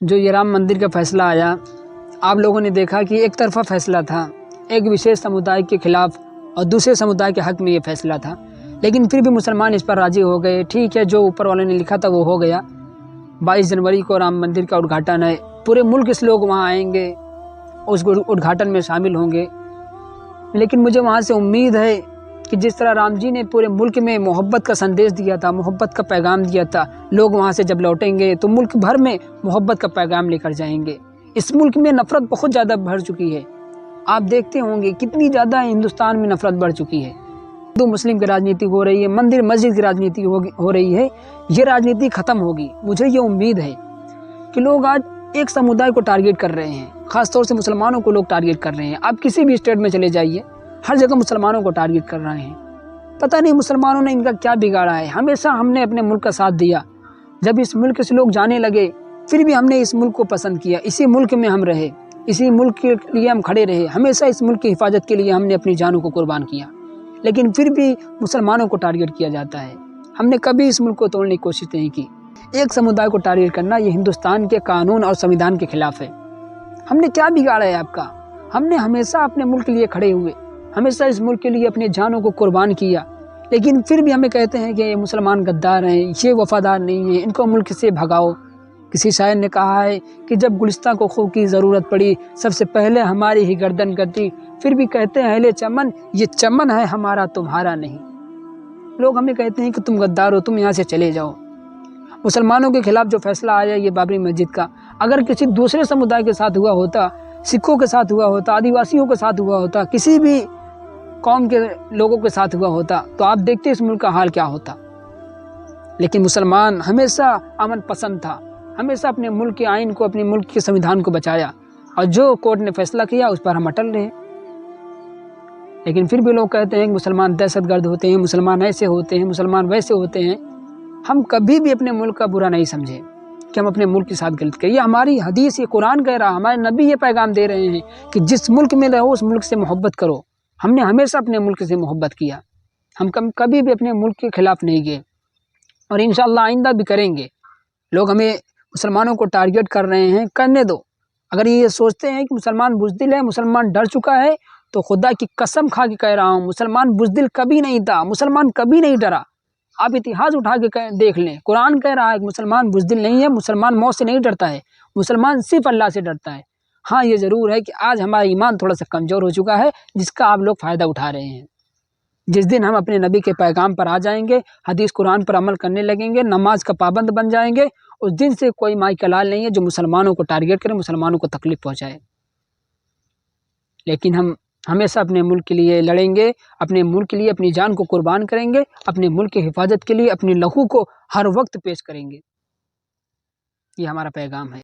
جو یہ رام مندر کا فیصلہ آیا، آپ لوگوں نے دیکھا کہ ایک طرفہ فیصلہ تھا، ایک وشیش سمودائے کے خلاف اور دوسرے سمودائے کے حق میں یہ فیصلہ تھا، لیکن پھر بھی مسلمان اس پر راضی ہو گئے۔ ٹھیک ہے، جو اوپر والوں نے لکھا تھا وہ ہو گیا۔ 22 جنوری کو رام مندر کا ادگھاٹن ہے، پورے ملک سے لوگ وہاں آئیں گے، اس ادگھاٹن میں شامل ہوں گے۔ لیکن مجھے وہاں سے امید ہے کہ جس طرح رام جی نے پورے ملک میں محبت کا سندیش دیا تھا، محبت کا پیغام دیا تھا، لوگ وہاں سے جب لوٹیں گے تو ملک بھر میں محبت کا پیغام لے کر جائیں گے۔ اس ملک میں نفرت بہت زیادہ بڑھ چکی ہے، آپ دیکھتے ہوں گے کتنی زیادہ ہندوستان میں نفرت بڑھ چکی ہے۔ ہندو مسلم کی راجنیتی ہو رہی ہے، مندر مسجد کی راجنیتی ہو رہی ہے، یہ راجنیتی ختم ہوگی۔ مجھے یہ امید ہے کہ لوگ آج ایک سمودائے کو ٹارگیٹ کر رہے ہیں، خاص طور سے مسلمانوں کو لوگ ٹارگیٹ کر رہے ہیں۔ آپ کسی بھی اسٹیٹ میں چلے جائیے، ہر جگہ مسلمانوں کو ٹارگیٹ کر رہے ہیں۔ پتہ نہیں مسلمانوں نے ان کا کیا بگاڑا ہے۔ ہمیشہ ہم نے اپنے ملک کا ساتھ دیا، جب اس ملک سے لوگ جانے لگے پھر بھی ہم نے اس ملک کو پسند کیا، اسی ملک میں ہم رہے، اسی ملک کے لیے ہم کھڑے رہے، ہمیشہ اس ملک کی حفاظت کے لیے ہم نے اپنی جانوں کو قربان کیا، لیکن پھر بھی مسلمانوں کو ٹارگیٹ کیا جاتا ہے۔ ہم نے کبھی اس ملک کو توڑنے کی کوشش نہیں کی۔ ایک سمودائے کو ٹارگیٹ کرنا یہ ہندوستان کے قانون اور سنویدھان کے خلاف ہے۔ ہم نے کیا بگاڑا ہے آپ کا؟ ہم نے ہمیشہ اپنے ملک کے لیے کھڑے ہوئے، ہمیشہ اس ملک کے لیے اپنی جانوں کو قربان کیا، لیکن پھر بھی ہمیں کہتے ہیں کہ یہ مسلمان غدار ہیں، یہ وفادار نہیں ہیں، ان کو ملک سے بھگاؤ۔ کسی شاعر نے کہا ہے کہ جب گلستہ کو خوں کی ضرورت پڑی، سب سے پہلے ہماری ہی گردن کٹی، پھر بھی کہتے ہیں اہل چمن یہ چمن ہے ہمارا تمہارا نہیں۔ لوگ ہمیں کہتے ہیں کہ تم غدار ہو، تم یہاں سے چلے جاؤ۔ مسلمانوں کے خلاف جو فیصلہ آیا یہ بابری مسجد کا، اگر کسی دوسرے سمودائے کے ساتھ ہوا ہوتا، سکھوں کے ساتھ ہوا ہوتا، آدیواسیوں کے ساتھ ہوا ہوتا، کسی بھی قوم کے لوگوں کے ساتھ ہوا ہوتا تو آپ دیکھتے اس ملک کا حال کیا ہوتا۔ لیکن مسلمان ہمیشہ امن پسند تھا، ہمیشہ اپنے ملک کے آئین کو، اپنے ملک کے سنویدھان کو بچایا، اور جو کورٹ نے فیصلہ کیا اس پر ہم اٹل رہے۔ لیکن پھر بھی لوگ کہتے ہیں کہ مسلمان دہشت گرد ہوتے ہیں، مسلمان ایسے ہوتے ہیں، مسلمان ویسے ہوتے ہیں۔ ہم کبھی بھی اپنے ملک کا برا نہیں سمجھے کہ ہم اپنے ملک کے ساتھ غلط کریں۔ یہ ہماری حدیث، یہ قرآن کہہ رہا، ہمارے نبی یہ پیغام دے رہے ہیں کہ جس ملک میں رہو اس ملک سے محبت کرو۔ ہم نے ہمیشہ اپنے ملک سے محبت کیا، ہم کبھی بھی اپنے ملک کے خلاف نہیں گئے، اور انشاءاللہ آئندہ بھی کریں گے۔ لوگ ہمیں مسلمانوں کو ٹارگیٹ کر رہے ہیں، کرنے دو۔ اگر یہ سوچتے ہیں کہ مسلمان بزدل ہے، مسلمان ڈر چکا ہے، تو خدا کی قسم کھا کے کہہ رہا ہوں مسلمان بزدل کبھی نہیں تھا، مسلمان کبھی نہیں ڈرا۔ آپ اتہاس اٹھا کے دیکھ لیں، قرآن کہہ رہا ہے کہ مسلمان بزدل نہیں ہے، مسلمان موت سے نہیں ڈرتا ہے، مسلمان صرف اللہ سے ڈرتا ہے۔ ہاں یہ ضرور ہے کہ آج ہمارا ایمان تھوڑا سا کمزور ہو چکا ہے، جس کا آپ لوگ فائدہ اٹھا رہے ہیں۔ جس دن ہم اپنے نبی کے پیغام پر آ جائیں گے، حدیث قرآن پر عمل کرنے لگیں گے، نماز کا پابند بن جائیں گے، اس دن سے کوئی مائی کلال نہیں ہے جو مسلمانوں کو ٹارگیٹ کرے، مسلمانوں کو تکلیف پہنچائے۔ لیکن ہم ہمیشہ اپنے ملک کے لیے لڑیں گے، اپنے ملک کے لیے اپنی جان کو قربان کریں گے، اپنے ملک کی حفاظت کے لیے اپنے لہو کو ہر وقت پیش کریں گے۔ یہ ہمارا پیغام ہے۔